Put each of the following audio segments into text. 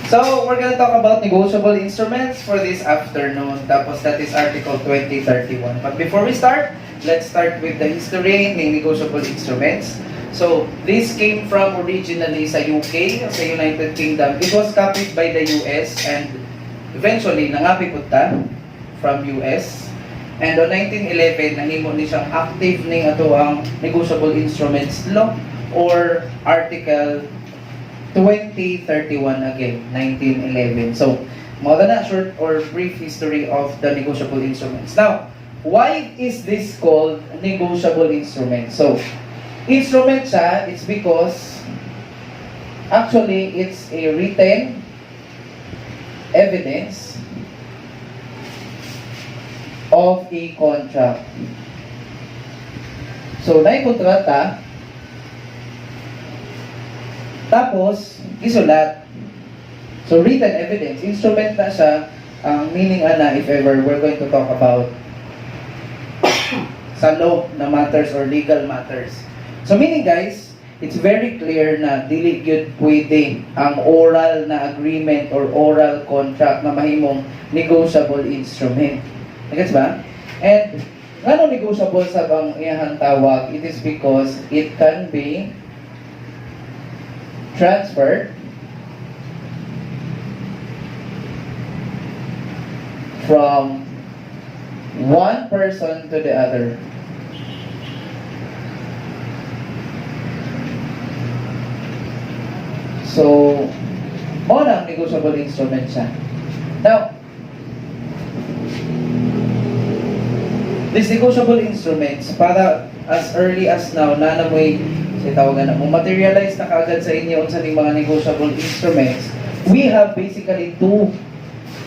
So, we're gonna talk about negotiable instruments for this afternoon. Tapos, that is Article 2031. But before we start, let's start with the history ng negotiable instruments. So, this came from originally sa UK, sa United Kingdom. It was copied by the US and eventually, nangapi punta from US. And on 1911, nahimo ni siyang active ning ato ang negotiable instruments law or Article 2031 again, 1911. So, mga na short or brief history of the negotiable instruments. Now, why is this called negotiable instrument? So, instrument siya, it's because actually it's a written evidence of a contract. So, kontrata, tapos, isulat. So, written evidence. Instrument na siya. Ang meaning ana, if ever, we're going to talk about sa law na matters or legal matters. So, meaning guys, it's very clear na dili gyud pwede ang oral na agreement or oral contract na mahimong negotiable instrument. Nagets ba? And, ano negotiable sa bang iyahang tawag? It is because it can be transferred from one person to the other. So, ang negotiable instrument siya. Now, these negotiable instruments, para as early as now, na mo'y tawagan na mo materialize na kaagad sa inyo sa mga negotiable instruments, we have basically two.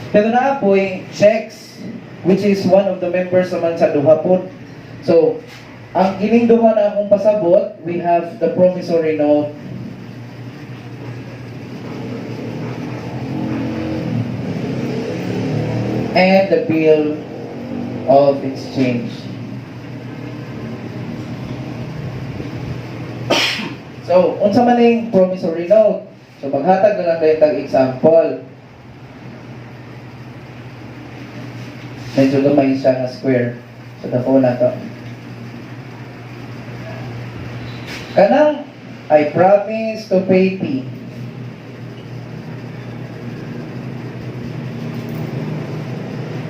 Pero na apoy checks, which is one of the members naman sa duha po. So, ang kining duha na akong pasabot, we have the promissory note and the bill of exchange. So, unsa man yung promissory note? So, maghatag na lang kayo tag example. Medyo gamay siya na square. So, dako na to. Kanang, I promise to pay P.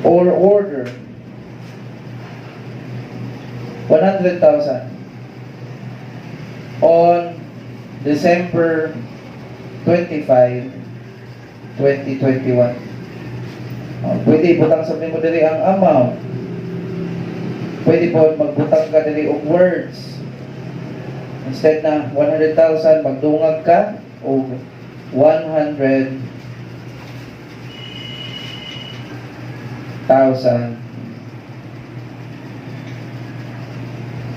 Or order 100,000 on December 25, 2021. Pwede butang sabihin mo dili ang amount. Pwede po magbutang ka dili og words. Instead na 100,000, magdungag ka og 100,000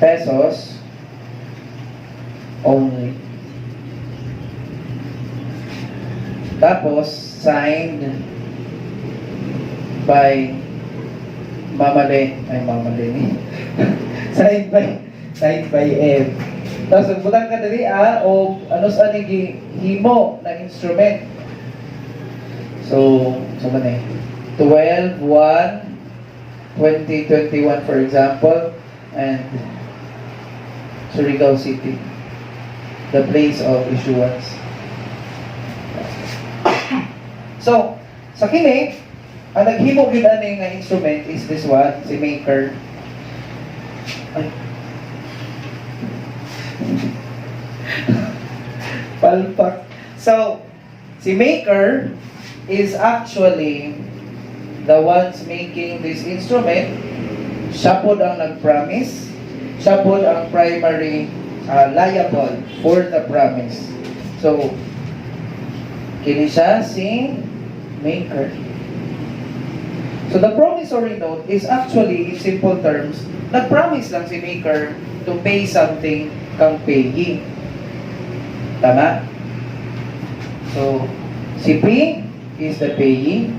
pesos only. Tapos, signed by Mamale. signed by Ed. Tapos, nagbutang ka dali o ano sa himo na instrument. So man 12/1/2021 for example, and Surigao City, the place of issuance. So, sa kini, ang naghimo gyud ani nga instrument is this one, si maker. Palpak. So, si maker is actually the ones making this instrument. Siya po ang nag-promise. Siya po ang primary liable for the promise. So, kini siya si maker. So, the promissory note is actually, in simple terms, nag-promise lang si maker to pay something kang payee. Tama? So, si P is the payee.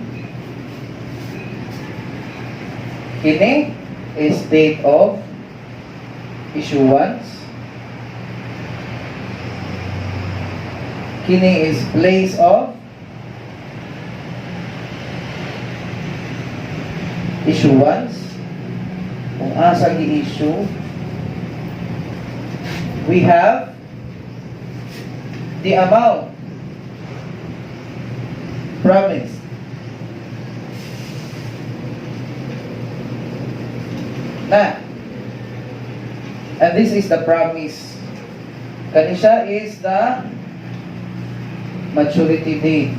Kini is date of issuance. Kini is place of issuance, kung asa gi-issue, we have the amount promised. Na, and this is the promise. Kani siya is the maturity date.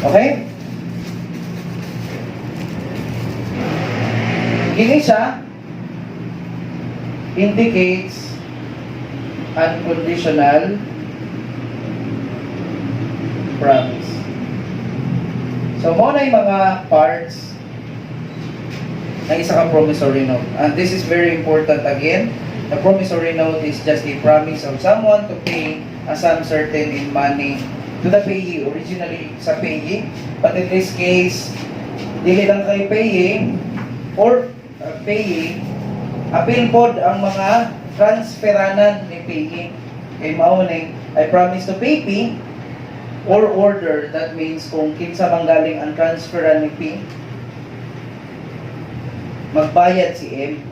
Okay? Kini siya indicates unconditional promise. So, mo na yung mga parts ng isa ka promissory note. And this is very important again. The promissory note is just a promise of someone to pay a sum certain in money to the payee, originally sa payee. But in this case, dili lang kay payee or payee, appeal pod ang mga transferanan ni payee. Kay mauning, I promise to pay P, or order, that means kung kinsa manggaling ang transferan ni P, magbayad si M.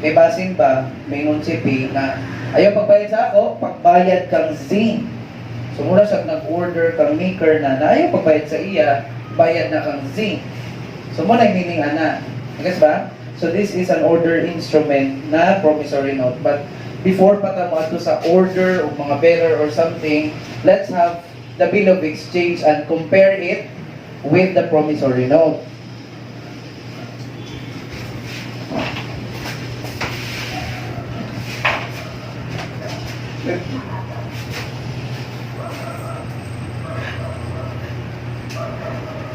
Kay basin ba, mayroon si P na ayaw pagbayad sa ako, pagbayad kang Z. So mura siya nag-order kang maker na ayaw pagbayad sa iya, bayad na kang Z. So muna yung meaning ana. Guys ba? So this is an order instrument na promissory note. But before pa ta mo ato sa order o mga bearer or something, let's have the bill of exchange and compare it with the promissory note.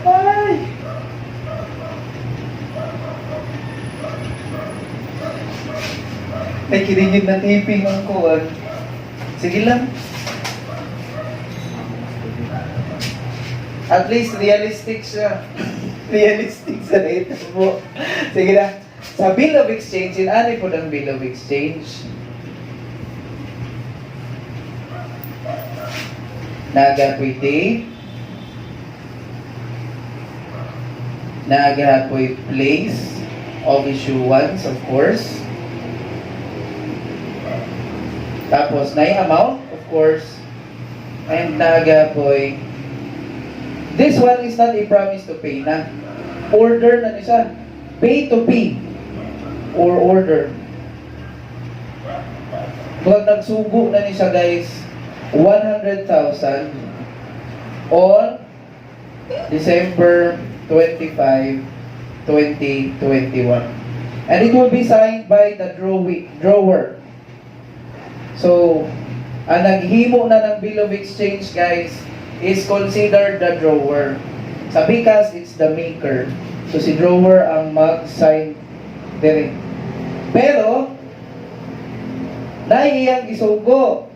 Ay! May kinigid na taping ang kuwan. Sige lang. At least realistic siya. Realistic sa rate mo. Sige na. Sa bill of exchange, inani po ng bill of exchange. Nagapoy date. Nagapoy place of issuance, of course. Tapos, na yung amount, of course. And nagapoy. This one is not a promise to pay na. Order na siya. Pay to pay. Or order. Kung nagsugo na siya guys, 100,000 on December 25, 2021. And it will be signed by the drawer. So, ang naghimo na ng bill of exchange guys is considered the drawer. Sa bikas, it's the maker. So, si drawer ang mag-sign dire. Pero, naiyang isugo.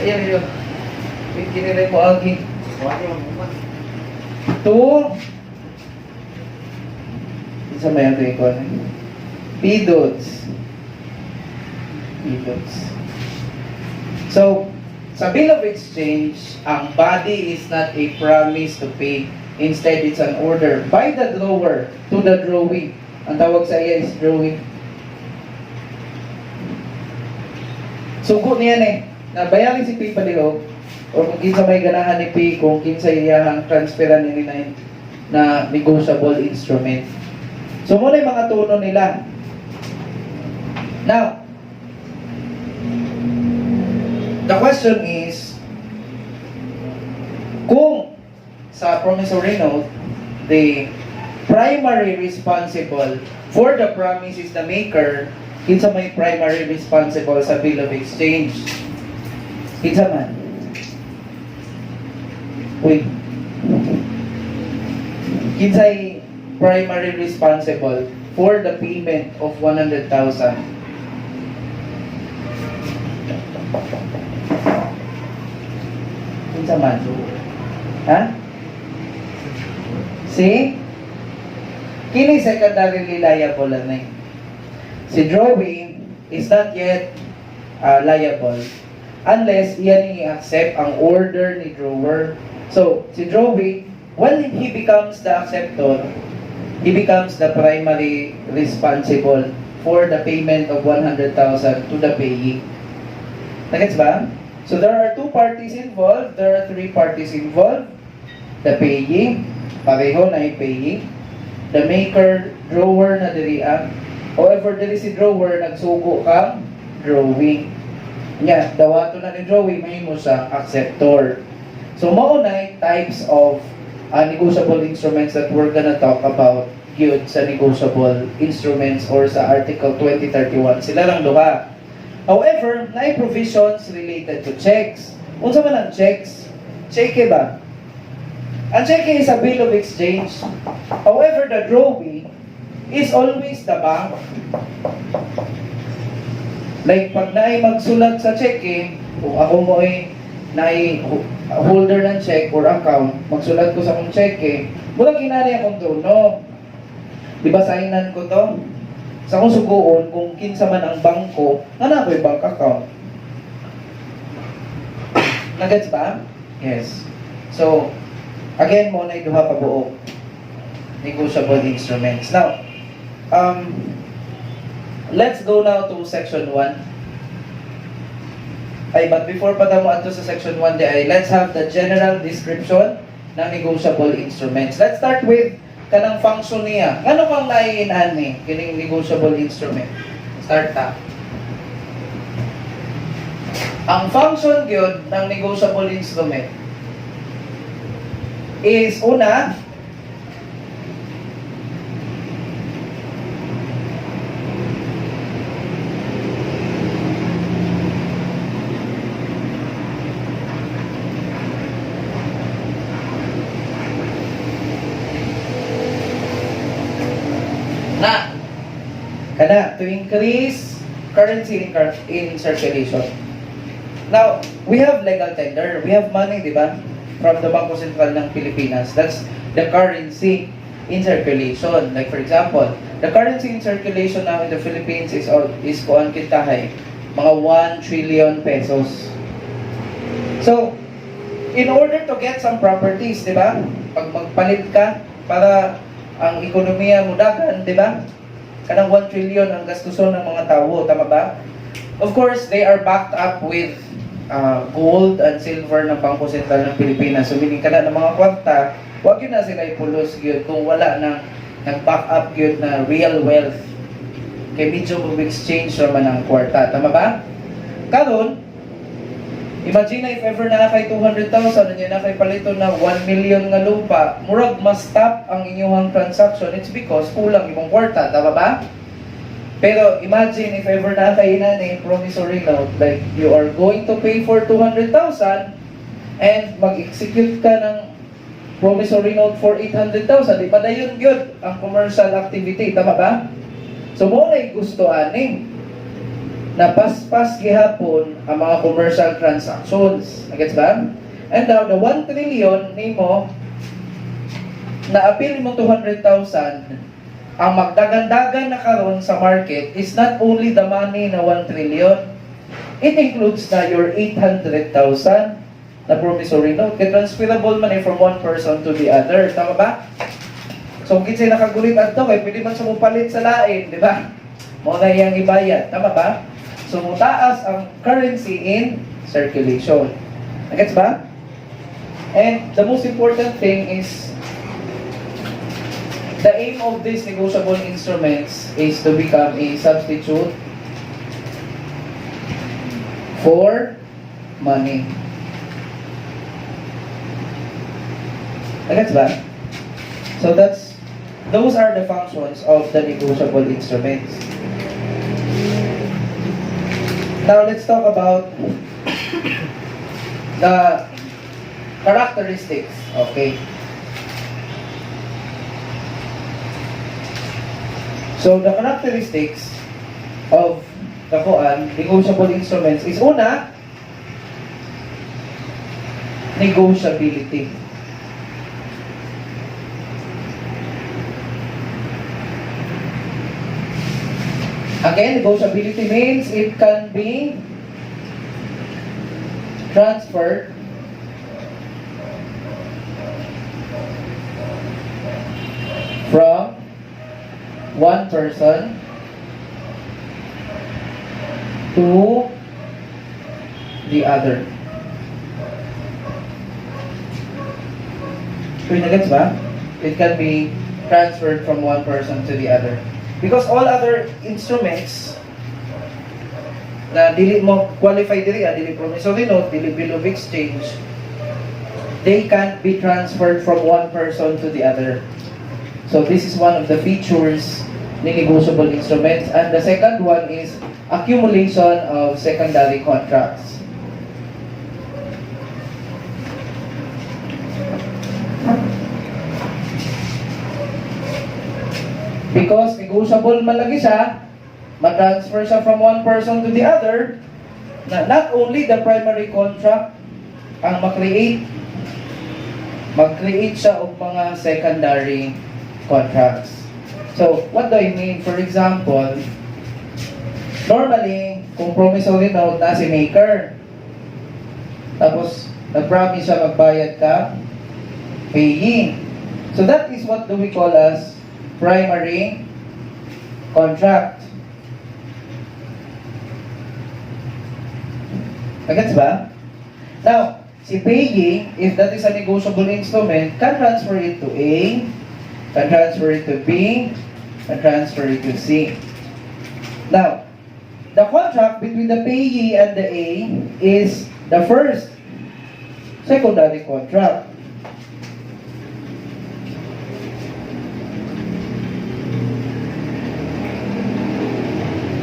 Ayan. Kinilay mo agi. Two. Isa may ang ikon. P-dots. So, sa bill of exchange, ang body is not a promise to pay. Instead, it's an order by the drawer to the drawing. Ang tawag sa iya is drawing. Sugo niyan nabayaran si P palihog, o kung kinsa may ganahan ni P, kung kinsa iyahang transferan ni na negotiable instrument. So, muna yung mga tuno nila. Now, the question is, kung sa promissory note, the primary responsible for the promise is the maker, kinsa may primary responsible sa bill of exchange? Kinsa man? Wait. Kinsay primary responsible for the payment of 100,000? Kinsa man? Ha? Si Kini secondarily liable na eh. Si drawing is not yet liable unless iyan i-accept ang order ni drawer. So, si drawing, when he becomes the acceptor, he becomes the primary responsible for the payment of 100,000 to the payee. Nagets ba? So, there are two parties involved. There are three parties involved. The payee, pareho na yung payee. The maker, drawer na dirian. However, diri si drawer, nagsugo kang drawing. Nya, dawato na ni drawing, may mo sa acceptor. So, maunay types of negotiable instruments that we're gonna talk about yun sa negotiable instruments or sa Article 2031. Sila lang duha. However, na provisions related to checks. Unsa man ang checks? Cheque ba? Ang cheque is a bill of exchange. However, the drawing is always the bank. Like, pag naay magsulat sa cheque, kung ako mo ay naay holder ng check or account, magsulat ko sa akong cheque, mula kinari akong tuno. Diba signan ko to? Sa akong suguon, kung kinsa man ang bangko, na ako'y bank account. Nagets ba? Yes. So, again mo na duha ka buok negotiable instruments. Now, let's go now to section 1. But before pa mo ato sa section 1 let's have the general description ng negotiable instruments. Let's start with kanang function niya. Ano kang naiinan ni kining negotiable instrument? Start ta. Ang function gyud ng negotiable instrument is una, to increase currency in circulation. Now, we have legal tender. We have money, di ba? From the Bangko Sentral ng Pilipinas. That's the currency in circulation. Like for example, the currency in circulation now in the Philippines is kuan kitahay, mga 1 trillion pesos. So, in order to get some properties, di ba? Pag magpalit ka para ang ekonomiya mo dagan, di ba? Kanang 1 trillion ang gastuson ng mga tao, tama ba? Of course, they are backed up with gold and silver ng Bangko Sentral ng Pilipinas. So, meaning kana ng mga kwarta, huwag yun na sila ipulos yun kung wala nang nag-back up yun na real wealth. Kaya medium of exchange naman ang kwarta. Tama ba? Karon, imagine if ever na kay 200,000, nandiyan na kay palito na 1 million nga lupa, murag mas stop ang inyong transaction. It's because kulang imong kwarta. Tama ba? Pero imagine if ever na kay inani promissory note, like you are going to pay for 200,000 and mag-execute ka ng promissory note for 800,000. Di ba na yun good ang commercial activity? Tama ba? So mo na gusto ani na paspas gihapon ang mga commercial transactions. Nagets ba? And now, the 1 trillion nimo na appeal mo 200,000, ang magdagandagan na karon sa market is not only the money na 1 trillion, it includes na your 800,000 na promissory note. Transferable money from one person to the other. Tama ba? So, kung kinsay nakagulit adto kay pwede man sa mupalit sa lain, di ba? Mo na iyang ibayad. Tama ba? So, mutaas ang currency in circulation. Nagets ba? And the most important thing is the aim of these negotiable instruments is to become a substitute for money. Nagets ba? So those are the functions of the negotiable instruments. Now let's talk about the characteristics. Okay. So the characteristics of the negotiable instruments is una, negotiability. Again, negotiability means it can be transferred from one person to the other. Nagets ba? It can be transferred from one person to the other. Because all other instruments na dili mo qualify dili, dili promissory note, dili bill of exchange, they can't be transferred from one person to the other. So this is one of the features ni negotiable instruments. And the second one is accumulation of secondary contracts. Because negotiable man lagi siya, ma-transfer siya from one person to the other, na not only the primary contract ang mag-create siya og mga secondary contracts. So, what do I mean? For example, normally, kung promissory note na si maker, tapos nag-promise siya magbayad ka, payee. So that is what do we call as primary contract. Nagets ba? Now, si payee, if that is a negotiable instrument, can transfer it to A, can transfer it to B, can transfer it to C. Now, the contract between the payee and the A is the first secondary contract.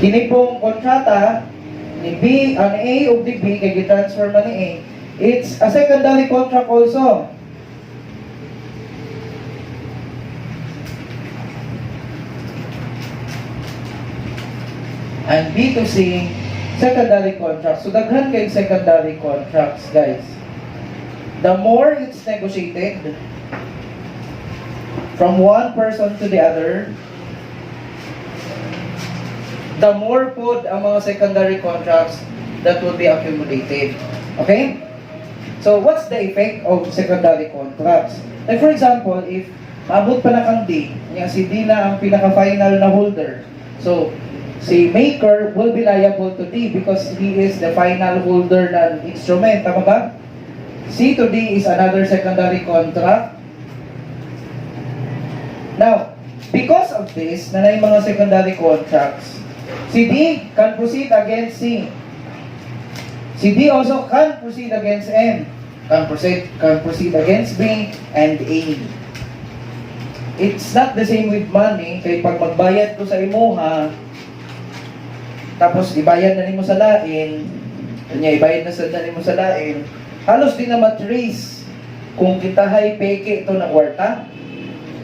Kini pong kontrata ni B, ni A o ni B, kay gi-transfer man ni A, it's a secondary contract also. And B to C, secondary contracts. So daghan kay secondary contracts, guys. The more it's negotiated from one person to the other, the more po ang mga secondary contracts that will be accumulated. Okay? So, what's the effect of secondary contracts? Like for example, if maabot pa na kang D, si D na ang pinaka-final na holder. So, si maker will be liable to D because he is the final holder ng instrument. Tama ba? C to D is another secondary contract. Now, because of this, na yung mga secondary contracts, si D can proceed against C. Si D also can proceed against M. Can proceed against B and A. It's not the same with money. Kaya pag magbayad ko sa imuha, tapos ibayad na nimo sa lain, kanya ibayad na sa nimo sa lain, halos di na matrace kung kita hay peke ito na kwarta.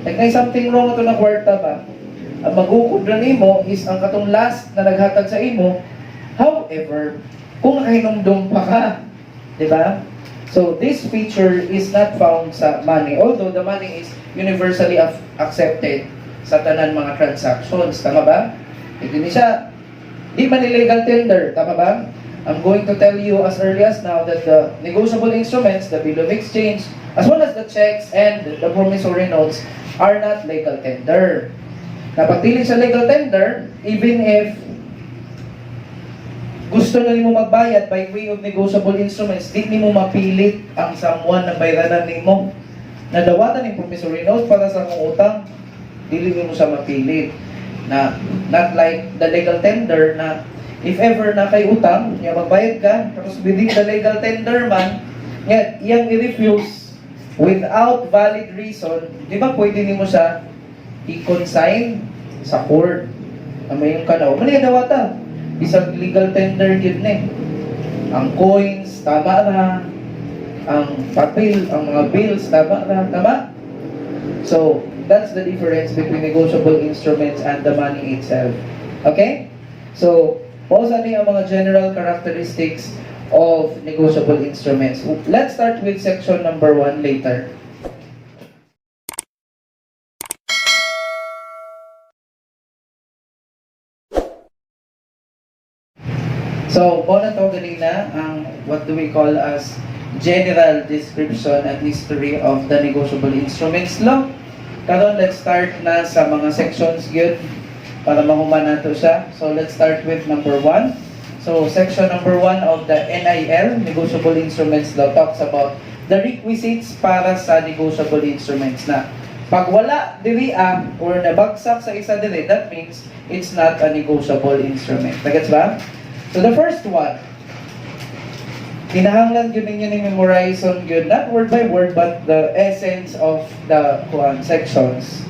Like may something wrong ito na kwarta ba? Ang magukod na nimo is ang katong last na naghatag sa imo. However, kung nakahinumdum pa ka, di ba? So, this feature is not found sa money. Although, the money is universally accepted sa tanan mga transactions. Tama ba? Ito ni siya. Di man illegal tender. Tama ba? I'm going to tell you as early as now that the negotiable instruments, the bill of exchange, as well as the checks and the promissory notes are not legal tender. Kapag dili sa legal tender, even if gusto na nimo magbayad by way of negotiable instruments, di nimo mapilit ang someone na bayranan nimo. Nadawatan ng promissory note para sa mong utang, dili nimo siya mapilit. Na not like the legal tender na if ever na kay utang, niya magbayad ka, tapos within the legal tender man, iyang i-refuse without valid reason, di ba pwede nimo siya i-consign sa court na may yung kanaw. Mali dawata. Isang legal tender yun na eh. Ang coins, tama na. Ang papel, ang mga bills, tama na. Tama? So, that's the difference between negotiable instruments and the money itself. Okay? So, also ano yung mga general characteristics of negotiable instruments. Let's start with section number 1 later. So, muna to ganina ang what do we call as general description and history of the negotiable instruments law. Karon, let's start na sa mga sections gyud para mahuman nato siya. So, let's start with number 1. So, section number 1 of the NIL, Negotiable Instruments Law, talks about the requisites para sa negotiable instruments na. Pag wala diri or nabagsak sa isa diri, that means it's not a negotiable instrument. Nagets ba? So, the first one, kinahanglan yun ninyo ni memorize on yun, not word by word, but the essence of the sections.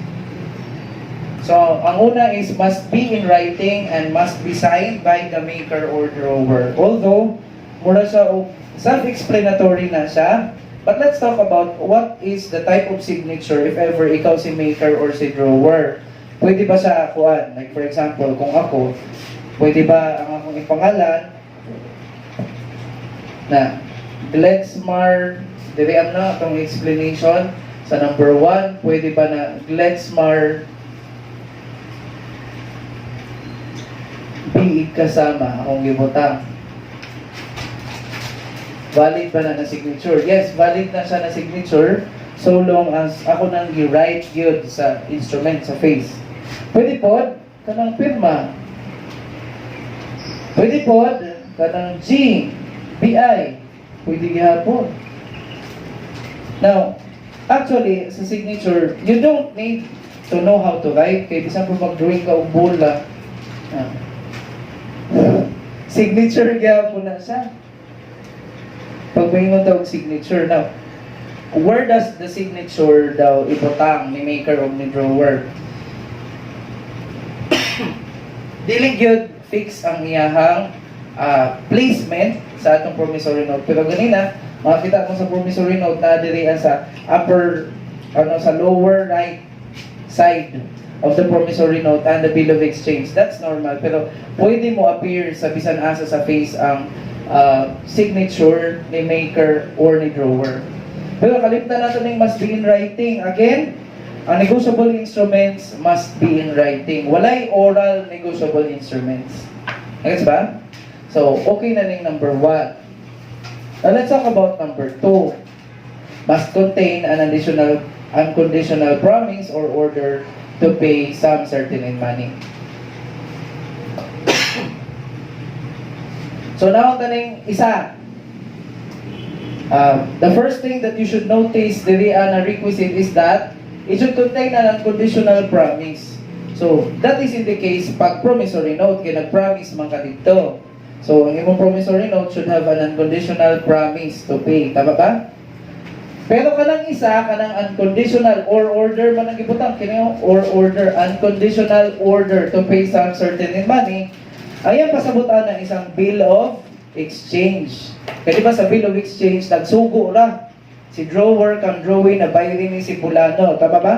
So, ang una is must be in writing and must be signed by the maker or drawer. Although, mura siya self-explanatory na siya, but let's talk about what is the type of signature if ever ikaw si maker or si drawer. Pwede ba siya kuan? Like for example, kung ako, pwede ba ang akong ipangalan na Gletsmar, diriam na itong explanation sa number 1, pwede ba na Gletsmar biig kasama akong gibutang. Valid ba na signature? Yes, valid na siya na signature so long as ako nang gi-write yun sa instrument, sa face. Pwede po kanang pirma. Pwede po kanang G, BI. Pwede gihapon. Now, actually, sa signature, you don't need to know how to write. Kaya bisan po mag-drawing ka og bola. Signature gihapon na siya. Pag may tawag signature. Now, where does the signature daw ibutang ni maker o ni drawer? Dili gyud fix ang iyahang placement sa atong promissory note. Pero ganina, makita mo sa promissory note na diri sa upper, sa lower right side of the promissory note and the bill of exchange. That's normal. Pero pwede mo appear sa bisan asa sa face ang signature ni maker or ni drawer. Pero kalimtan natin yung must be in writing. Again, ang negotiable instruments must be in writing. Walay oral negotiable instruments. Next ba? So, okay na ning number 1. Now, let's talk about number 2. Must contain an additional unconditional promise or order to pay some certain in money. So, now taning isa. The first thing that you should notice diri na requisite is that it should contain an unconditional promise. So, that is in the case pag promissory note, kaya nag-promise man ka dito. So, ang imong promissory note should have an unconditional promise to pay. Tama ba? Pero kanang isa, kanang unconditional or order man ang ibutang, kinayo or order, unconditional order to pay some certain in money, ayan pasabutan ng isang bill of exchange. Kaya diba sa bill of exchange, nagsugo ra. Si drawer kang drawing na bayarin ni si Bulano. Tama ba?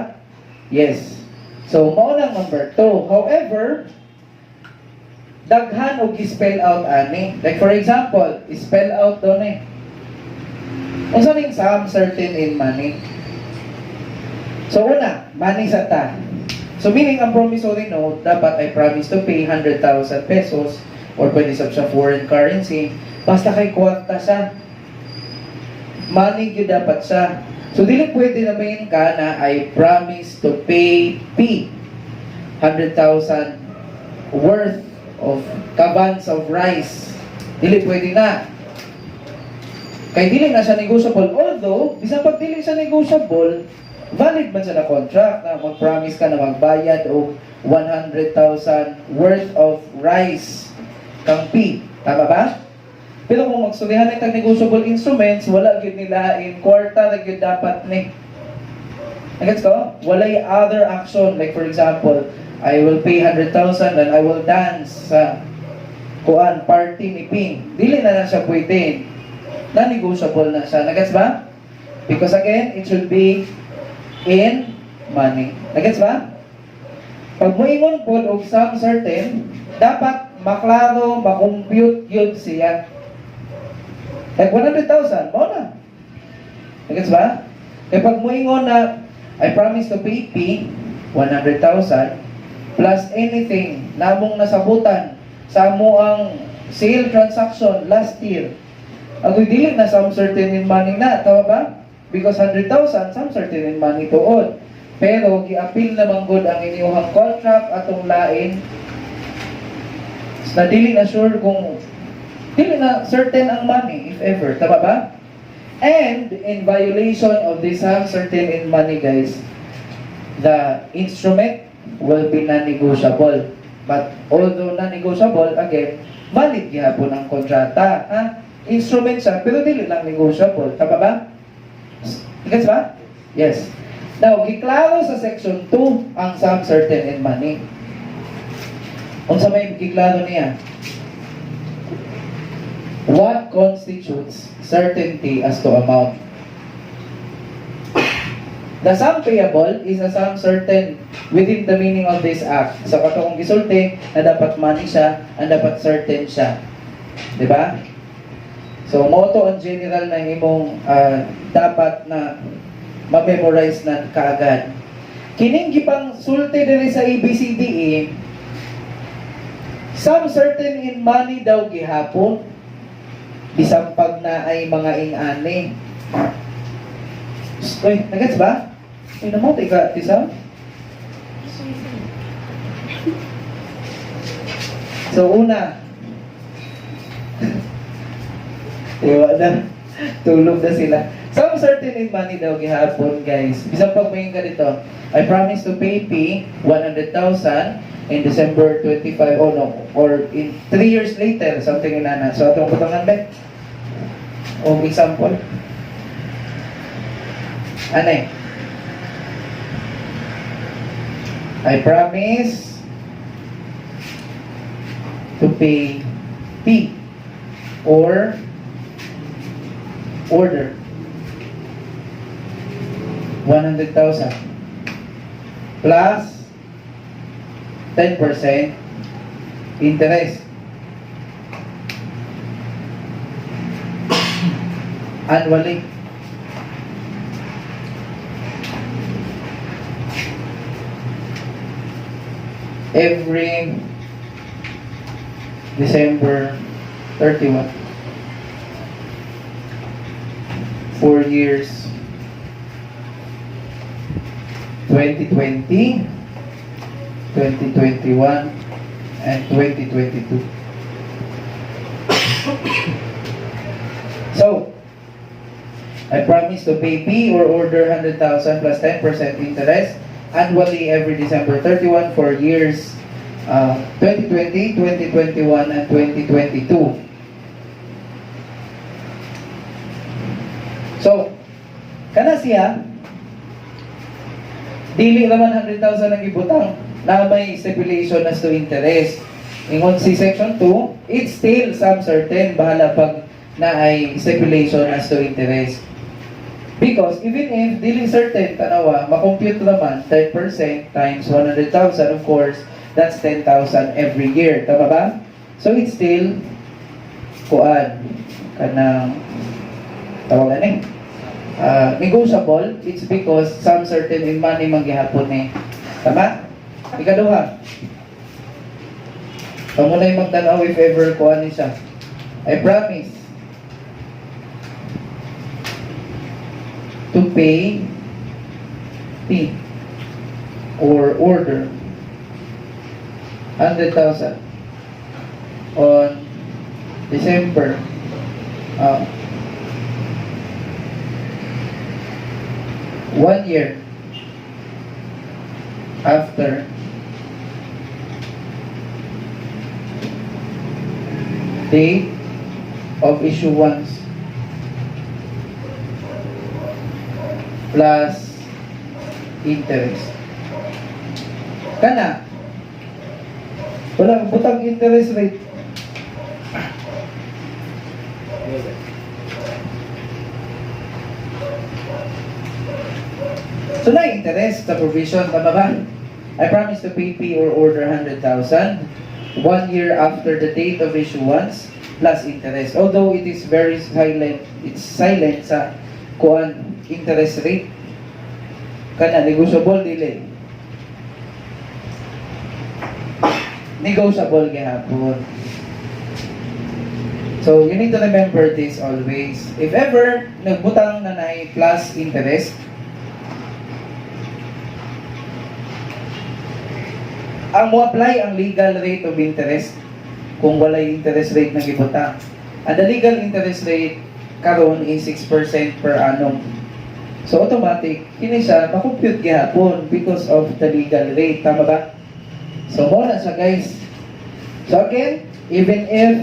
Yes. So, maunang number 2. However, daghan o gi-spell out ani. Like for example, spell out doon unsa ning some certain in money. So una, money sa ta. So meaning ang promissory note dapat I promise to pay 100,000 pesos or pwede sa foreign currency basta kay kwarta sa money gyud dapat sa. So dili pwede na main ka na I promise to pay P 100,000 worth of kabans of rice. Dili pwede na. Kay dili na siya negotiable. Although, bisan pag dili siya negotiable, valid man siya na contract na mag-promise ka na magbayad o 100,000 worth of rice kang P. Tama ba? Pero kung magsulihan ng negotiable instruments, wala gyud nila in kwarta na gyud dapat ni. Nagets ko? Walay other action. Like for example, I will pay 100,000 and I will dance sa kuan party ni Ping. Dili na siya pwede. Na-negotiable na siya. Nagets ba? Because again, it should be in money. Nagets ba? Pag moingon po og some certain, dapat maklaro, makompute yun siya. Like 100,000, mo na. Nagets ba? Kaya pag moingon na I promise to pay P 100,000 plus anything na mong nasabutan sa mo ang sale transaction last year. Agoy dili na some certain in money na, tawa ba? Because 100,000, some certain in money tuod. Pero, gi-appeal naman good ang inyuhang contract atong lain na dili na sure kung dili na certain ang money, if ever. Tama ba? And, in violation of this certain in money, guys, the instrument will be non-negotiable. But, although non-negotiable, again, valid gihapon ang kontrata. Ha? Instrument siya, pero dili lang negotiable. Tama ba? Gets ba? Yes. Now, giklaro sa section 2 ang some certain in money. Kung sa may giklaro niya, what constitutes certainty as to amount? The sum payable is a sum certain within the meaning of this act. So, katong gisulti na dapat money siya, ang dapat certain siya. Diba? So, motto ang general na imong dapat na ma-memorize na kaagad. Kining gipang sulti diri sa ABCDE, some certain in money daw gihapon, bisang pag na ay mga ingani. Uy, nagets ba? Uy, naman, tiga, tisam? So, una, diba na, tulog na sila. Some certain in money daw gihapon, guys. Bisang pagpahing ka dito, I promise to pay P 100,000 in December 25, oh no, or in 3 years later, something in nana. So, atong kutangan ba? O example. Ano eh? I promise to pay P or order 100,000 plus 10% interest annually. Every December 31. 4 years. 2020, 2021, and 2022. So, I promise to pay P or order 100,000 plus 10% interest annually every December 31 for years 2020, 2021, and 2022. So, kana siya, dili naman 100,000 ang ibutang na may stipulation as to interest. Ingon si section 2, it's still some certain, bahala pag na ay stipulation as to interest. Because even if dili certain, tanawa, makompute naman 10% times 100,000, of course, that's 10,000 every year. Tama ba? So it's still kuan kanang tawagan eh. Negotiable, it's because some certain in money manggihapon eh. Tama? Ikaduha. Pamunay magtanaw if ever kuan ni siya. I promise to pay P or order 100,000 on December 1 year after date of issuance plus interest. Kana walang butang interest rate. So na interest sa provision, tama ba? I promise to pay P or order 100,000 1 year after the date of issuance plus interest. Although it is very silent, it's silent sa kuan interest rate. Kana negotiable dili. Negotiable gihapon. So, you need to remember this always. If ever, nagbutang na na plus interest, ang mo-apply ang legal rate of interest kung walay interest rate na gibutang. And the legal interest rate karon is 6% per annum. So, automatic, kini siya, makompute gihapon because of the legal rate. Tama ba? So, muna siya, guys. So, again, even if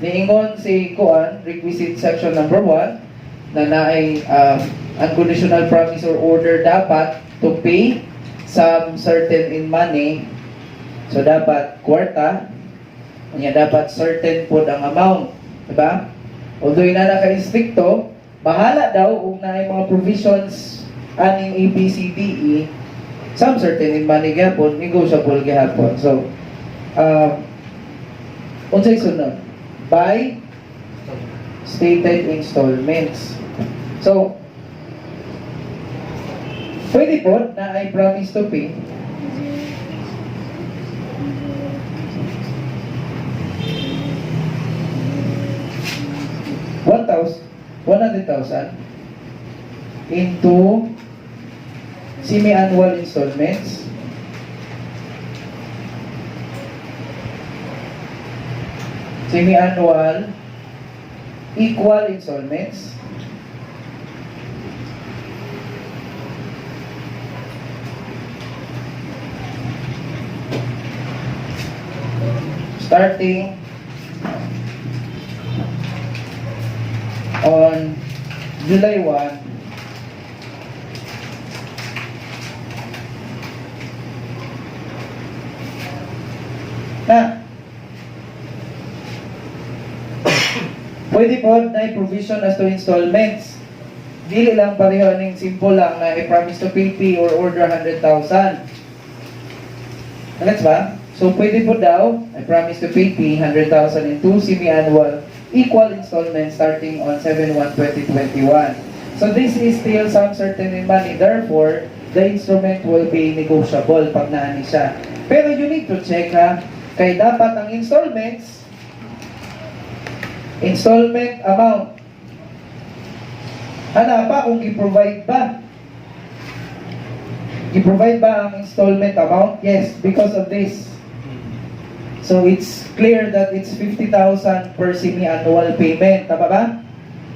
niingon si Kuan, requisite section number 1, na naay unconditional promise or order dapat to pay some certain in money. So, dapat kwarta, kanya dapat certain po ang amount. Diba? Although na naka-instricto, bahala daw kung naay mga provisions aning ABCDE, some certain in money gihapon, negotiable gihapon. So, unsay sunod? By stated installments. So, pwede po na I promise to pay $100,000 into semi-annual installments. Semi-annual equal installments. Starting on July 1 na pwede po na provision as to installments. Dili lang pareho ning simple lang na i-promise to pay or order 100,000. Gets ba? So pwede po daw I promise to pay 100,000 in 2 semi-annual equal installments starting on 7/1/2021. So this is still some certain in money. Therefore, the instrument will be negotiable pag naani siya. Pero you need to check ha, kay dapat ang installment amount. Hana pa kung i-provide ba? I-provide ba ang installment amount? Yes, because of this. So it's clear that it's 50,000 per semi-annual payment. Tama ba?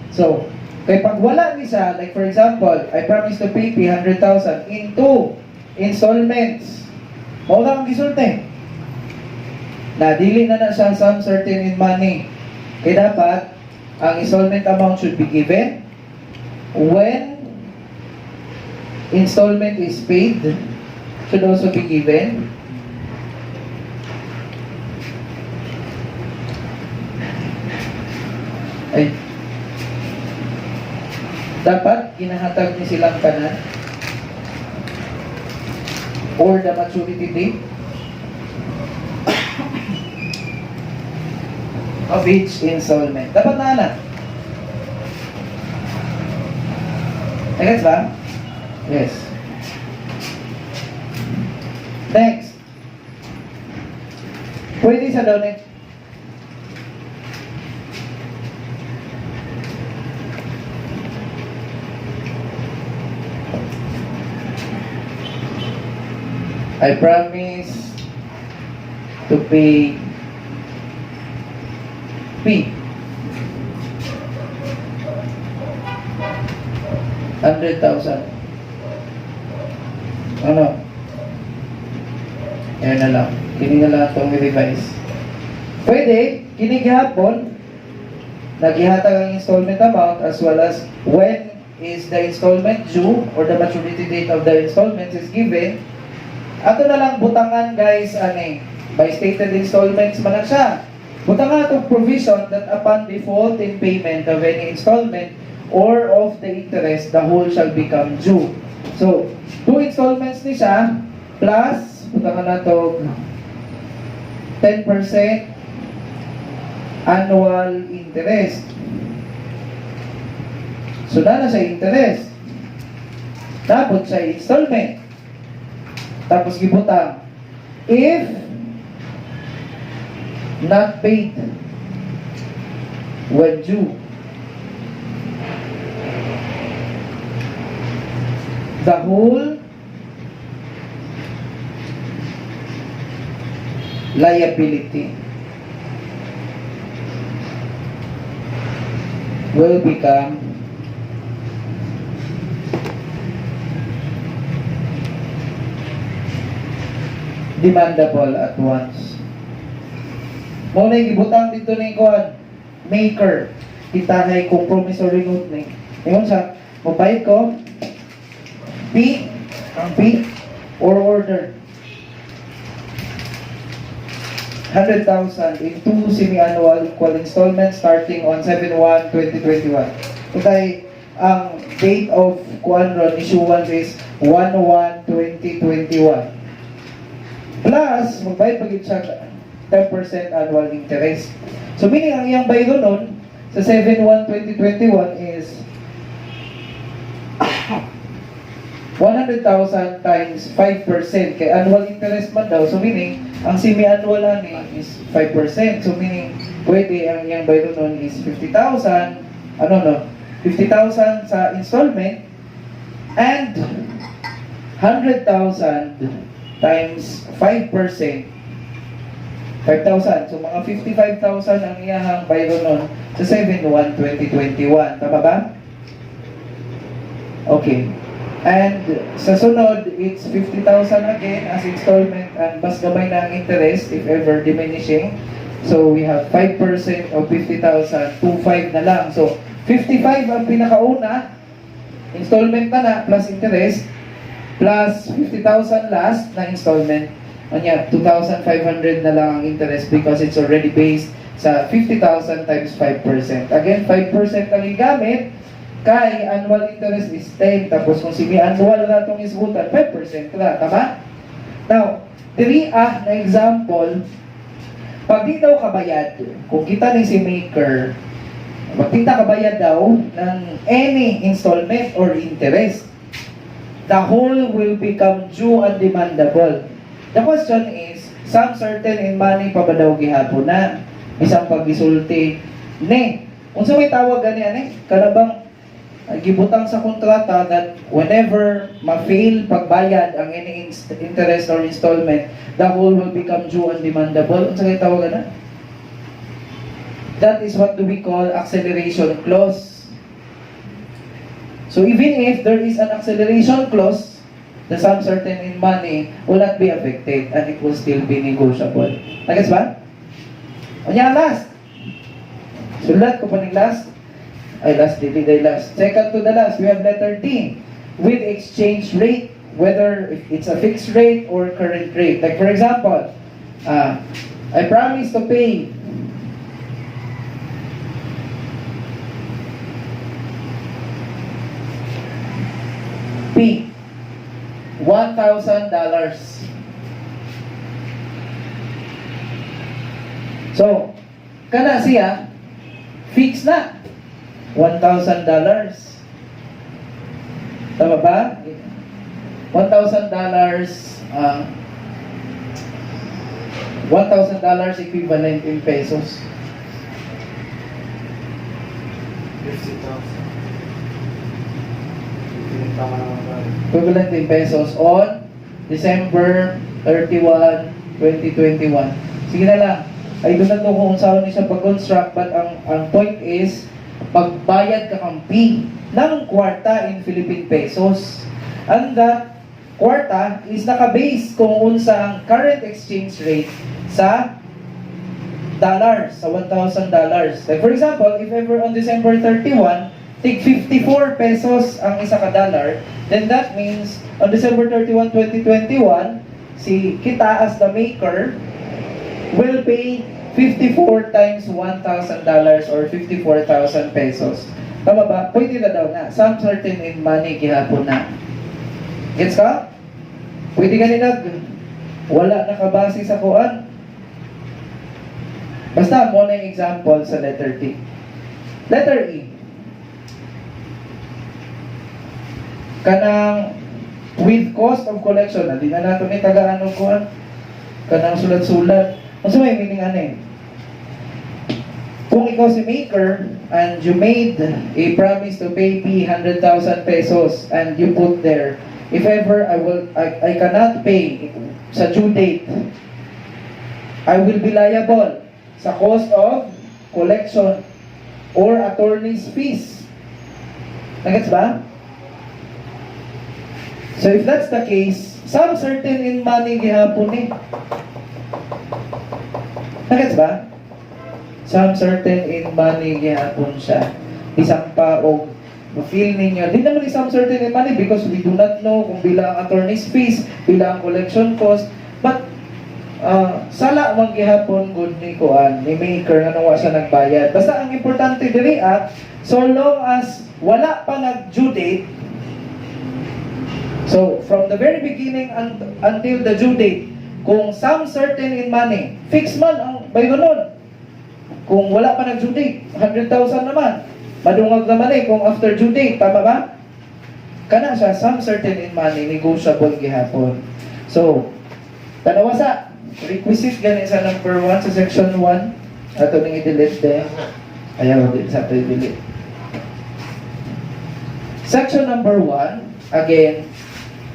So, kaya pag wala ni siya, like for example, I promise to pay 100,000 in 2 installments. Mawala ang gisulti. Nadili na siya some certain in money. Kaya dapat, ang installment amount should be given when installment is paid, should also be given ay dapat ginahatag ni silang kanan or the maturity date of each installment. Dapat na anak. Gets ba? Yes. Next. Pwede sa donate. I promise to pay P 100,000. Ano? Ayan na lang. Kini na lang itong i-revise. Pwede, kini gihapon, naghihatag ang installment amount as well as when is the installment due or the maturity date of the installment is given. Ato na lang butangan guys, by stated installments man siya. Butangan itong provision that upon default in payment of any installment or of the interest, the whole shall become due. So, 2 installments ni siya, plus, butangan na ito, 10% annual interest. So, na siya interest. Tapos siya installment. Tapos gibutang. If not paid, when due. The whole liability will become demandable at once. Muna yung ibutang dito na yung maker. Kita na yung promissory note na yung sa mabay ko P, ang P, or order 100,000 in 2 semi-annual equal installments starting on 7/1/2021. Kaya ang date of issuance is 1/1/2021. Plus, magbayad pagit siya 10% annual interest. So meaning, ang iyang bayad nun sa 7/1/2021 is 100,000 times 5%. Kaya annual interest man daw. So meaning, ang semi-annual is 5%. So meaning, pwede ang iyang bayad nun is 50,000. 50,000 sa installment and 100,000 times 5%, 5,000. So, mga 55,000 ang iyahang bayro nun sa 7/1/2021. Tama ba? Okay. And sa sunod, it's 50,000 again as installment and mas gamay na ang interest if ever diminishing. So, we have 5% of 50,000, 25 na lang. So, 55 ang pinakauna, installment na plus interest, plus 50,000 last na installment. Anya, 2,500 na lang ang interest because it's already based sa 50,000 times 5%. Again, 5% ang igamit, kay annual interest is 10, tapos kung semi-annual na itong isbutan, 5% na, tama? Now, diri na example, pag di daw kabayad, kung kita ni si maker, pag di kabayad daw ng any installment or interest, the whole will become due and demandable. The question is, some certain in money pa ba daw gihapon na? Isang pag-isulti. Ne, kung sa may tawag gani, kanabang gibutang sa kontrata that whenever ma-fail pagbayad ang any interest or installment, the whole will become due and demandable. Kung sa may tawag na? That is what do we call acceleration clause. So even if there is an acceleration clause, the sum certain in money will not be affected and it will still be negotiable. Nagets ba? O niya, last. Sulat ko pa ng last. Ay, last, dili last. Second to the last, we have letter D. With exchange rate, whether it's a fixed rate or current rate. Like for example, I promise to pay P $1,000. So, kana siya fix na $1,000. Tama ba? $1,000 $1,000 equivalent in pesos. 50,000. Equivalent in pesos on December 31, 2021. Sige na lang. I do not know kung saan niya pag-construct, but ang point is, pagbayad ka kang P ng kwarta in Philippine pesos. And that kwarta is naka-base kung unsa ang current exchange rate sa dollars, sa $1,000. Like for example, if ever on December 31, take 54 pesos ang isa ka dollar, then that means on December 31, 2021, si kita as the maker will pay 54 times $1,000 or 54,000 pesos. Tama ba? Pwede na daw na. Some certain in money gihapon na. Gets ka? Pwede ganun wala nakabase sa kuan. Basta mo na yung example sa letter T. Letter E. Kanang with cost of collection, hindi na nato ni taga-ano kuan. Kanang sulat-sulat. Kasi may meaning ano eh. Kung ikaw si maker and you made a promise to pay me 100,000 pesos and you put there, if ever I cannot pay sa due date, I will be liable sa cost of collection or attorney's fees. Nagets ba? So if that's the case, some certain in money gihapon eh. Nagets ba? Some certain in money gihapon siya. Isang pa o feel ninyo. Di naman some certain in money because we do not know kung bilang attorney's fees, bilang collection cost. But sala man gihapon good ni kuan ni maker nga nawa siya nagbayad. Basta ang importante diri so long as wala pa nag-due date. So from the very beginning until the due date, kung some certain in money, fix man ang baygonon. Kung wala pa nag-due date, 100,000 naman. Madungag naman kung after due date, tama ba? Kana siya, some certain in money, negotiable gihapon. So, tanawa sa, requisite gani sa number 1 sa section 1. Ato nang i-delete din. Ayaw, sa ito i-delete. Section number 1, again,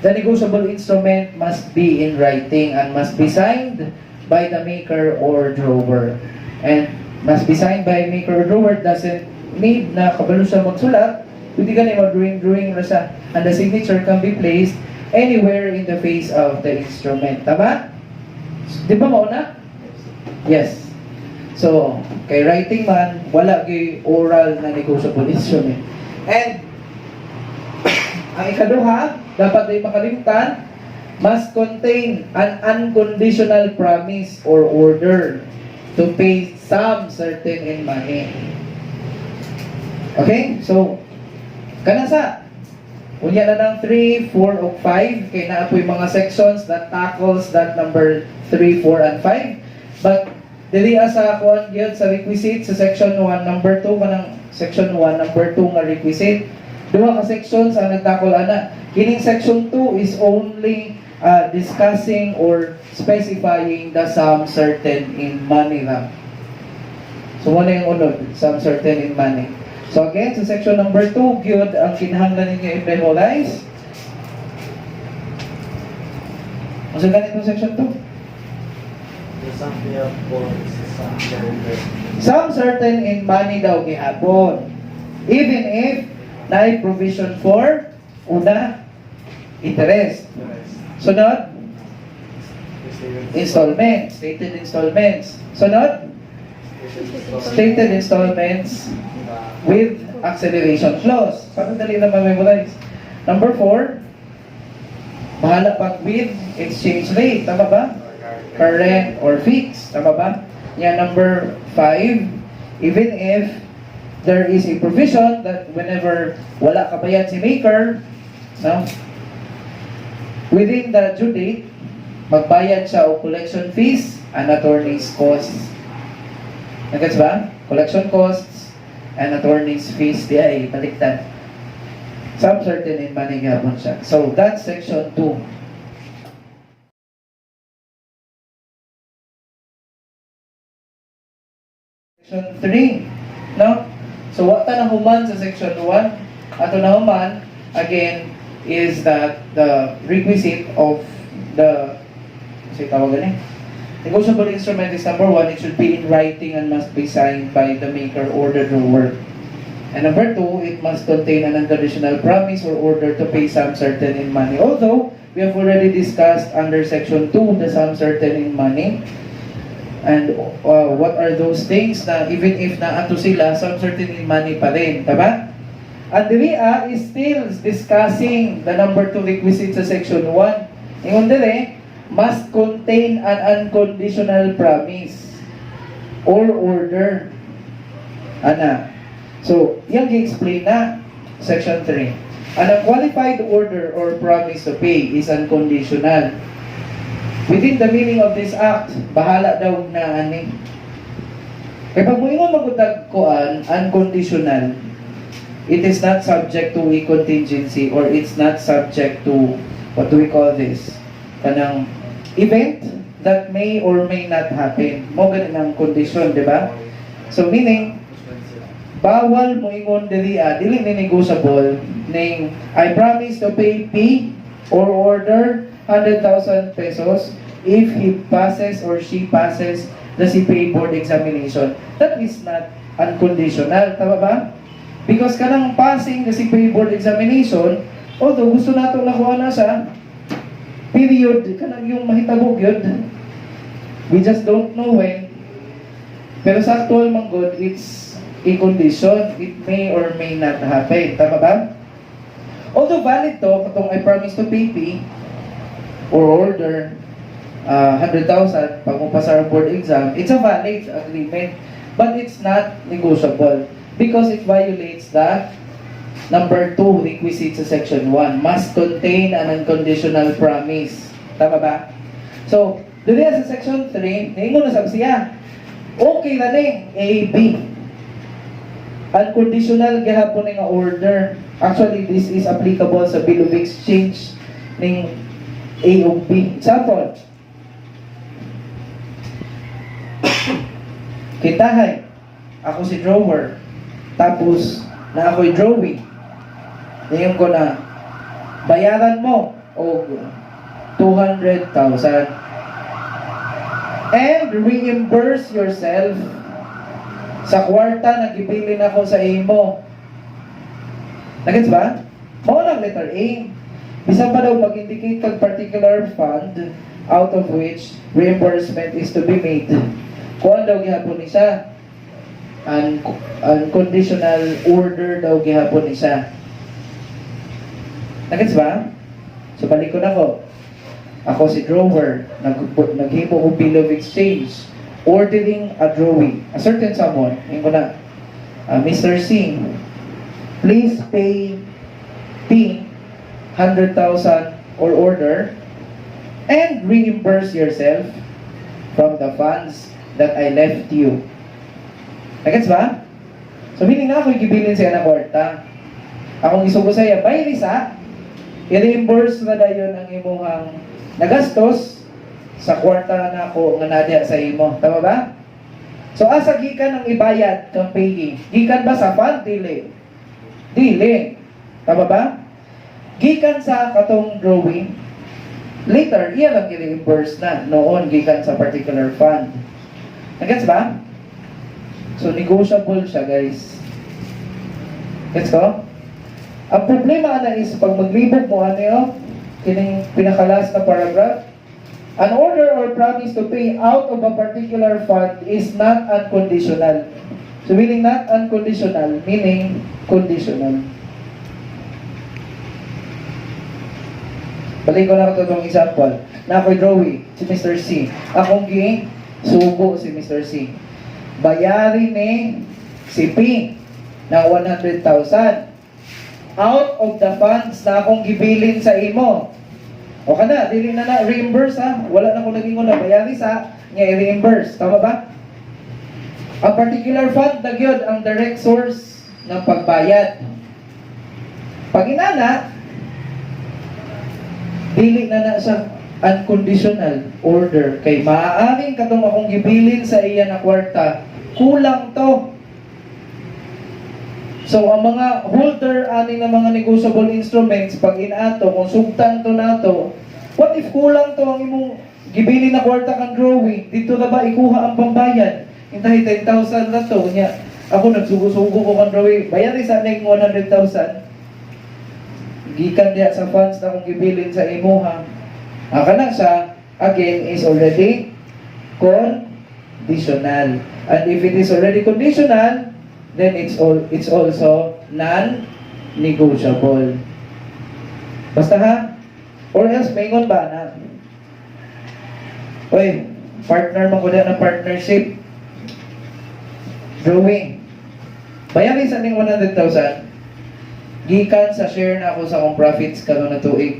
the negotiable instrument must be in writing and must be signed by the maker or drawer. And must be signed by maker or drawer doesn't need na kabalo siya magsulat. Pwede ka na mag-drawing ra siya. And the signature can be placed anywhere in the face of the instrument. Tama? Di ba mauna? Yes. So, kay writing man, wala kay oral na negotiable instrument. And, ang ikaduha, dapat ay makalimutan, must contain an unconditional promise or order to pay some certain in money. Okay? So, kanasa, unya na ng 3, 4, o 5, kaya na po yung mga sections that tackles that number 3, 4, and 5. But, dili sa kuan gyud sa requisite sa section 1, number 2, kanang section 1, number 2 nga requisite. Duha ka sections ang nagtakol ana. Kining section 2 is only discussing or specifying the sum certain in money lang. So, muna yung unod, sum certain in money. So, again, sa section number 2, gyud ang kinahanglan ninyo i-memorize. Masa ganit mo section 2? Sum certain in money daw gihapon. Even if na provision for una, interest. Sunod, installments, stated installments. Sunod, stated installments with acceleration clause. Paano dali na ma-memorize? Number 4, bahala pag with exchange rate. Tama ba? Current or fixed. Tama ba? Yan, number 5, even if there is a provision that whenever wala kabayad si maker, no, within the due date, magbayad siya o collection fees and attorney's costs. Nagets ba? Collection costs and attorney's fees, di ay baliktad. Some certain in money gapon siya. So, that's section 2. Section 3, no? So, what na human sa section 1? Ato na human, again, is that the requisite of the, kasi tawag ganun, negotiable instrument is number 1, it should be in writing and must be signed by the maker or the drawer. And number 2, it must contain an unconditional promise or order to pay some certain in money. Although, we have already discussed under section 2, the some certain in money. And what are those things na even if naato sila, some certain in money pa rin. Tama? And diriya is still discussing the number 2 requisite sa section 1. Ingon dire, must contain an unconditional promise or order. Ana. So, yan i-explain na section 3. An unqualified order or promise to pay is unconditional. Within the meaning of this act, bahala daw na ani. Kaya pag mo ingon magutag koan, unconditional, it is not subject to a contingency or it's not subject to, what do we call this? Kanang event that may or may not happen. Mo ganun ang condition, di ba? So meaning, bawal mo ingon dili dili ni negotiable ning I promise to pay P or order 100,000 pesos if he passes or she passes the CPA board examination. That is not unconditional, tama ba? Because kanang passing the CPA board examination, although gusto nato nakuha na sa period, kanang yung mahitabog yun. We just don't know when. Pero sa actual manggod, it's a condition. It may or may not happen. Tama ba? Although valid to, katong I promise to pay P or order 100,000 pag mo pass our board exam, it's a valid agreement. But it's not negotiable because it violates the number 2 requisite sa section 1. Must contain an unconditional promise. Tama ba? So, doon sa section 3, naingon na sabi siya, okay na ni A, B. Unconditional gihapon nga order. Actually, this is applicable sa bill of exchange ng A o B. Example, kintahay, ako si drawer, tapos na ako'y drawing. Ngayon ko na, bayaran mo o 200,000 and reimburse yourself sa kwarta na gibilin ako sa imo. Nagets ba? Mao lang letter A. Bisan pa daw mag-indicate kag particular fund out of which reimbursement is to be made. Kuan daw gihapon ni siya. Unconditional order daw gihapon ni siya. Nagets ba? So balik ko na ko. Ako si drawer, naghimo og bill of exchange, ordering a drawing. A certain someone, yung ko na, Mr. C, please pay P 100,000 or order and reimburse yourself from the funds that I left you. Nagets ba? So meaning na ako'y gibilin siya ng kwarta. Akong isugo sa'yo, bay Risa, i-reimburse na dayon ang imuhang nagastos sa kwarta na ako nga nadya sa imo. Tama ba? So asa gikan ang ibayad kang payee? Gikan ba sa fund? Dili. Dili. Tama ba? Gikan sa katong drawing. Later, iya lang i-reimburse na noon gikan sa particular fund. Nagets ba? So negotiable siya, guys. Gets ko? Ang problema na is pag maglibog mo ano kining pinakalas na paragraph, an order or promise to pay out of a particular fund is not unconditional. So meaning not unconditional, meaning conditional. Balik ko na ito itong example. Na ako'y drawing, si Mr. C. Akong sugo si Mr. C. Bayarin ni si P ng 100,000 out of the funds na akong gibilin sa imo. O kana, dili na reimburse ha. Wala na ko naging na bayari sa niya i-reimburse. Tama ba? Ang particular fund na gyud ang direct source ng pagbayad. Pag inana, dili na siya unconditional order. Kay maaaring katong akong gibilin sa iya na kwarta, kulang to. So, ang mga holder ani ng mga negotiable instruments, pag inato, kung sugtan to nato, what if kulang to ang imong gibili na kwarta kang drawing, dito na ba ikuha ang pambayad? Hintahi 10,000 na to, niya. Ako nagsugo-sugo ko kang drawing, bayari sa aning 100,000. Gikan diya sa funds na kung gibilin sa imuha. Kana siya, again, is already conditional. And if it is already conditional, then it's also non-negotiable. Basta ha? Or else, maingon ba na? Uy, partner mo ko na ng partnership. Drawing. Bayarin sa aning 100,000. Gikan sa share na ako sa akong profits karon na tuig.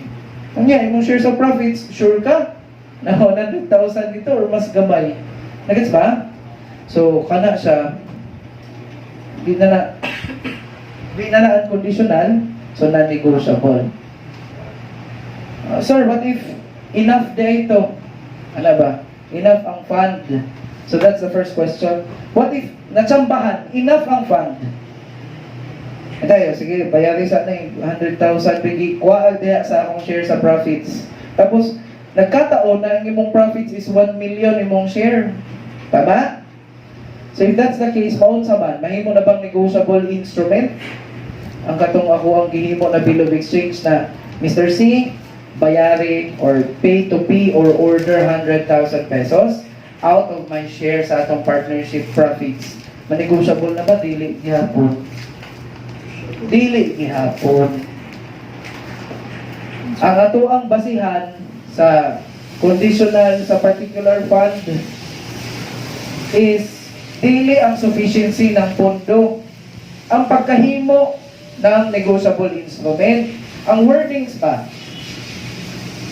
Ang yan, imong share sa profits, sure ka? Na 100,000 dito or mas gamay. Nagets ba? So, kana siya, di na unconditional, so non-negotiable. Sir, what if enough day ito? Ano ba? Enough ang fund So that's the first question. What if natsambahan, enough ang fund? Tayo, sige, bayari sana yung 100,000 bigi, kuha diya sa akong share sa profits. Tapos, nagkataon na ang imong profits is 1 million imong share. Tama? So if that's the case, maun sa man, mahimo na bang negotiable instrument? Ang katong ako ang gihimo na bill of exchange na Mr. C, bayari or pay to P or order 100,000 pesos out of my share sa atong partnership profits. Manegotiable na ba? Dili gihapon. Dili gihapon. Ang ato ang basihan sa conditional sa particular fund is dili ang sufficiency ng pondo. Ang pagkahimo ng negotiable instrument, ang wordings pa.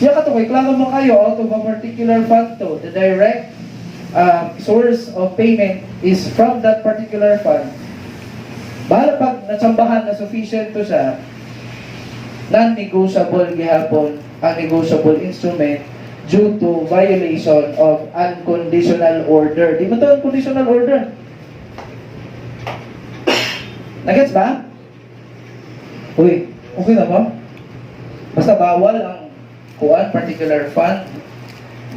Siya ka to, kay klaro mo kayo out of a particular fund to, the direct source of payment is from that particular fund. Bahala pag natsambahan na sufficient to siya, non-negotiable gihapon ang negotiable instrument due to violation of unconditional order. Di ba ito unconditional order? Nagets ba? Uy, okay na ba? Basta bawal ang kuan particular fund,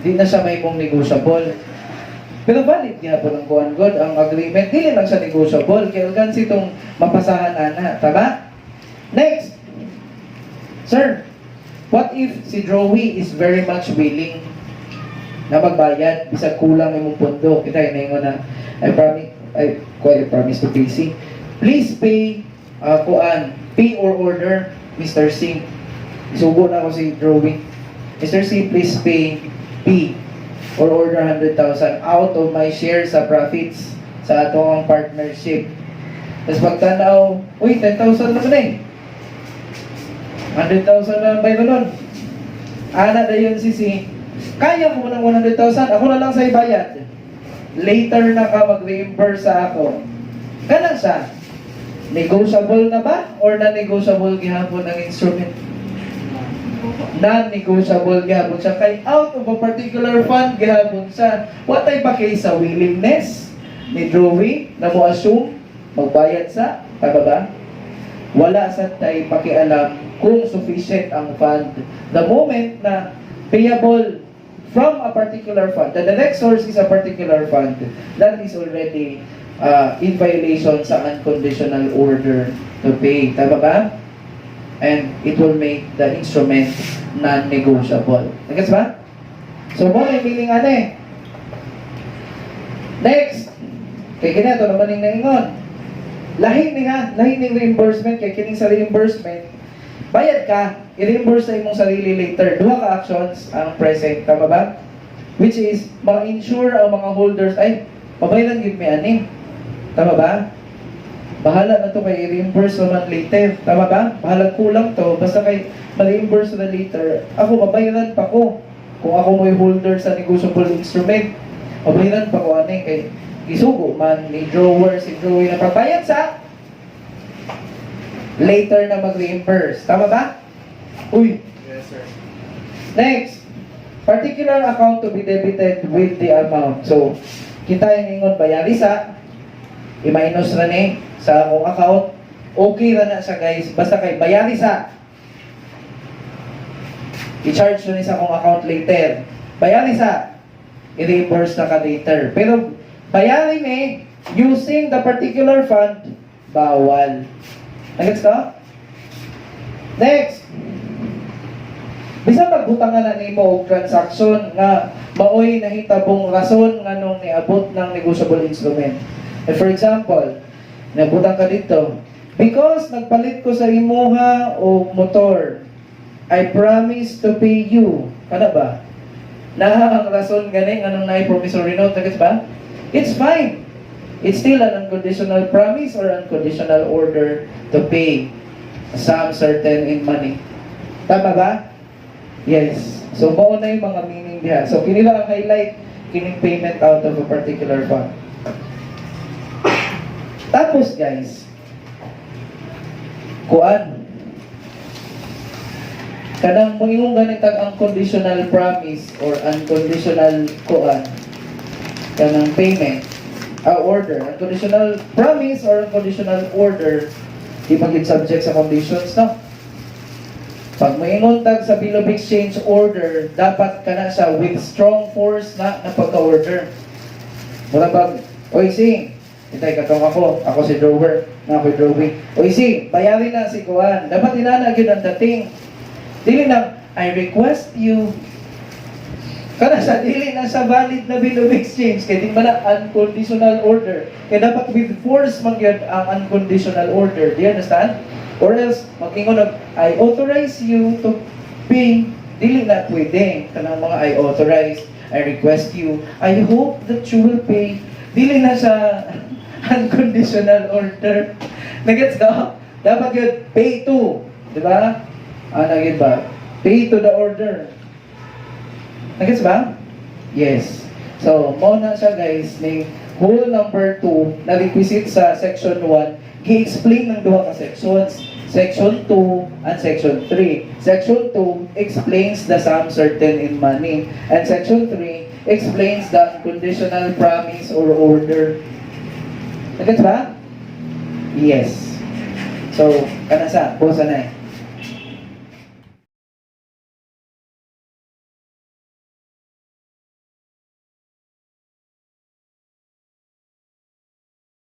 di na siya may kong negotiable. Pero valid gihapon ang kuan god, ang agreement, dili lang siya negotiable. Kaya algan itong mapasahan ana, tama? Next. Sir, what if si Joey is very much willing na magbayad bisag kulang imong pondo? Kita inaingon na I promise to PC. Please pay pay or order Mr. C. Isugo na ako si Joey. Mr. C, please pay P or order 100,000 out of my share sa profits sa atong partnership. Tapos pagtanaw, uy, 10,000 naman eh. 100,000 na ba nun? Ana na yun si kaya mo ng 100,000, ako na lang sa ibayad. Later na ka mag-reimburse sa ako. Ganun siya. Negotiable na ba? Or non-negotiable gihapon ang instrument? Non-negotiable gihapon siya. Kay out of a particular fund gihapon siya. What type pa case sa willingness ni Joey na mo assume magbayad sa? Tama ba? Wala sa tayo pakialam kung sufficient ang fund. The moment na payable from a particular fund, the direct source is a particular fund, that is already in violation sa unconditional order to pay. Tama ba? And it will make the instrument non-negotiable. Nagets ba? So, mo na yung meaning Next. Kaya kinato naman yung naingon. Lahin ning reimbursement, kay kining sa reimbursement, bayad ka, i-reimburse na imong sarili later. Duha ka actions ang present, tama ba? Which is, ma-insure ang mga holders, ay, pabayaran give me ani. Tama ba? Bahala na to kay i-reimburse naman later. Tama ba? Bahala kulang to, basta kay ma-reimburse na later, ako, mabayaran pa ko. Kung ako mo'y holder sa negotiable instrument, mabayaran pa ko ani, kay isugo man ni drawer si Joey na pagbayad sa later na mag-reimburse. Tama ba? Uy. Yes, sir. Next. Particular account to be debited with the amount. So, kita yung ingon bayari sa i-minus na ni sa akong account. Okay na siya guys. Basta kay bayari sa i-charge na ni sa akong account later. Bayari sa i-reimburse na ka later. Pero bayari ni using the particular fund, bawal. Nagets ka? Next. Bisa magbutangan na nimo og transaction nga maoy nahitabong rason nganong niabot ng negotiable instrument. For example, nabutang ka dito, because nagpalit ko sa imuha o motor, I promise to pay you. Kana ba? Na ang rason gani nganong naay promissory note, nagets ba? It's fine. It's still an unconditional promise or unconditional order to pay some certain in money. Tama ba? Yes. So, mao na yung mga meaning diha. So, kinila ang highlight, kining payment out of a particular fund. Tapos, guys, kuan, kanang mo yung ganitag unconditional promise or unconditional kuan, kanang payment, order. Unconditional promise or unconditional order, di maging subject sa conditions, no? Pag maingon tag sa bill of exchange order, dapat kana siya with strong force na pagka-order. Muna pag, oy si, itay katong ako si drawer, na ako'y drawing. Oy si, bayarin na si Kuan. Dapat inanag yun ang dating. Dili na, I request you. Kana sa dili na sa valid na bill of exchange, kaya di man na unconditional order. Kaya dapat with force man yun ang unconditional order. Do you understand? Or else, mag-ingon na, I authorize you to pay. Dili na pwede. Kanang mga I authorize, I request you, I hope that you will pay. Dili na sa unconditional order. Nagets ka? Dapat yun, pay to. Di ba? Nagets ba? Pay to the order. Nagets ba? Yes. So, muna siya guys, may rule number 2 na requisite sa section 1, gi-explain ng duha ka sections. Section 2 and Section 3. Section 2 explains the sum certain in money. And Section 3 explains the conditional promise or order. Nagets ba? Yes. So, kana sa, busa na eh.